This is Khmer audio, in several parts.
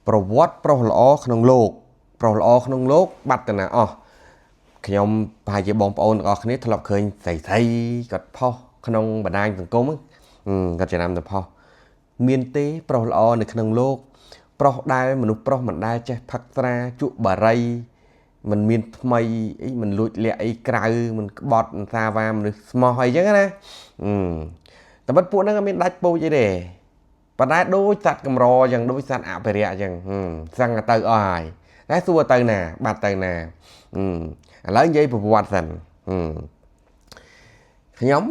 ប្រវត្តិប្រុសល្អក្នុងលោកប្រុសល្អក្នុងលោកបាត់ទៅណាអស់ខ្ញុំប្រហែលជាបងប្អូនទាំងអស់គ្នាធ្លាប់ឃើញស្រីគាត់ផុសក្នុងបណ្ដាញសង្គមគាត់ចំណាំទៅផុសមានទេប្រុសល្អនៅក្នុងលោកប្រុសដែលមនុស្សប្រុសមិនដែលចេះផឹកស្រាជក់បារីមិនមានថ្មីអីមិនលួចលាក់អីក្រៅមិនក្បត់សាវ៉ាមនុស្សស្មោះអីចឹងណាតែបាត់ពួកហ្នឹងអត់មានដាច់ពូជអីទេប៉ុន្តែដូចសត្វកម្រចឹងដូចសត្វអភិរក្សចឹងសឹងទៅអស់ហើយតែសួរទៅណាបាត់ទៅណាឥឡូវនិយាយប្រវត្តិសិនខ្ញុំ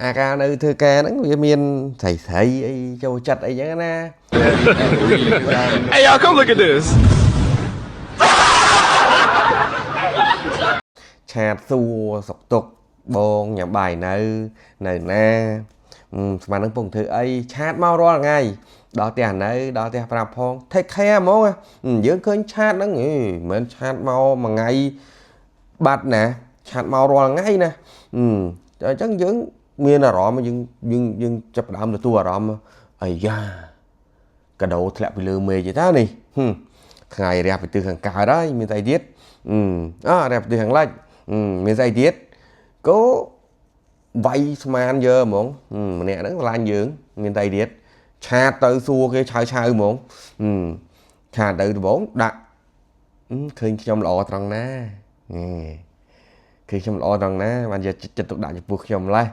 អាការនៅធ្វើការហ្នឹងវាមានស្រីអីចូលចិត្តអីចឹងណា Hey y'all come look at this ឆាតសួរសុកទុកបងញ៉ាំបាយនៅណាស្មាននឹងពងធ្វើអីឆាតមករាល់ថ្ងៃដល់ផ្ទះនៅដល់ផ្ទះប្រាប់ផង take care ហ្មងយើងឃើញឆាតហ្នឹងមិនមែនឆាតមកមួយថ្ងៃបាត់ណាឆាតមករាល់ថ្ងៃណាអញ្ចឹងយើងមានអារម្មណ៍យើងចាប់ផ្ដើមទទួលអារម្មណ៍អាយ៉ាកដោធ្លាក់ពីលើមេឃទេតានេះថ្ងៃរះពីទិសខាងកើតហើយមានស្អីទៀតរះពីទិសខាងលិចមានស្អីទៀតគោវាយស្មានយើហ្មងម្នាក់ហ្នឹងឆ្លាញ់យើងមានស្អីទៀតឆាតទៅសួរគេឆៅហ្មងឆាតទៅដំបងដាក់ឃើញខ្ញុំល្អត្រង់ណាគឺខ្ញុំល្អត្រង់ណាបានយកចិត្តទុកដាក់ចំពោះខ្ញុំម្លេះ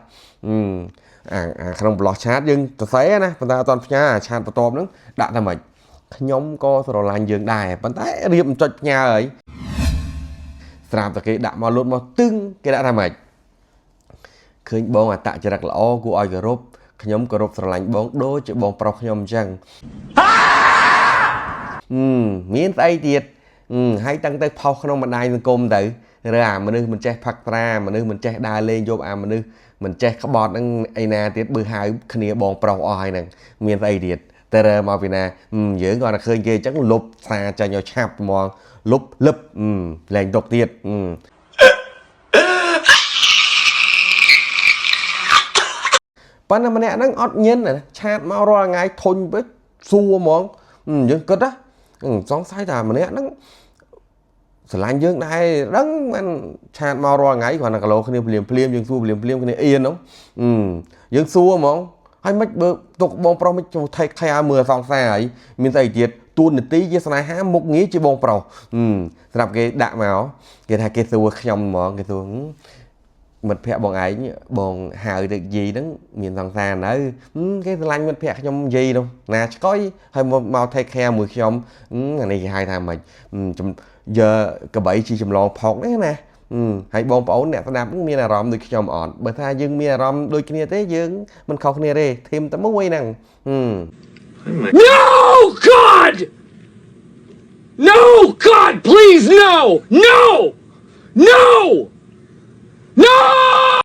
អាក្នុងប្លោះឆាតយើងសរសេរណាប៉ុន្តែអត់ទាន់ផ្ញើឆាតបន្ទាប់ហ្នឹងដាក់តែម៉េចខ្ញុំក៏ស្រឡាញ់យើងដែរប៉ុន្តែរៀបមិនចុចផ្ញើហើយស្រាប់តែគេដាក់មកលូតមកទឹងគេដាក់ថាម៉េចឃើញបងអត្តចរិតល្អគួរឲ្យគោរពខ្ញុំគោរពស្រឡាញ់បងដូចជាបងប្រុសខ្ញុំអញ្ចឹងមានស្អីទៀតហើយតាំងទៅផុសក្នុងបណ្ដាញសង្គមទៅរើអាមនុស្សមិនចេះផឹកត្រាមនុស្សមិនចេះដើរលេងយកអាមនុស្សមិនចេះក្បត់ហ្នឹងឯណាទៀតបើហៅគ្នាបងប្រុសអស់ហើយហ្នឹងមានស្អីទៀតតែរើមកពីណាយើងគាត់តែឃើញគេអញ្ចឹងលុបសារចាញ់ឲ្យឆាប់ហ្មងលុបលឹបលែងទុកទៀតប៉ុន្តែម្នាក់ហ្នឹងអត់ញិនឆាតមករាល់ថ្ងៃធុញពេកសួរហ្មងយើងគិតណាសង្ស័យថាម្នាក់ហ្នឹងស្រឡាញ់យើងដែរដឹងមិនឆាតមករាល់ថ្ងៃគ្រាន់តែគីឡូគ្នាភ្លាមយើងសួរភ្លាមគ្នាអៀនហ្នឹងយើងសួរហ្មងហើយមិនបើទុកបងប្រុសមិនចូលថៃខែមើលសង្សារហើយមានស្អីទៀតទួនាទីជាស្នេហាមុខងារជាបងប្រុសស្រាប់គេដាក់មកគេថាគេសួរខ្ញុំហ្មងគេសួរមិត្តភក្តិបងឯងបងហៅទៅយាយហ្នឹងមានសង្សារនៅគេស្រឡាញ់មិត្តភក្តិខ្ញុំយាយនោះណាឆ្កុយហើយមក take care មួយខ្ញុំអានេះគេហៅថាម៉េចយកកបីជីចម្លងផុកនេះណាហើយបងប្អូនអ្នកស្ដាប់មានអារម្មណ៍ដូចខ្ញុំអត់បើថាយើងមានអារម្មណ៍ដូចគ្នាទេយើងមិនខុសគ្នាទេធៀមតែមួយហ្នឹងNo God No God please no No No No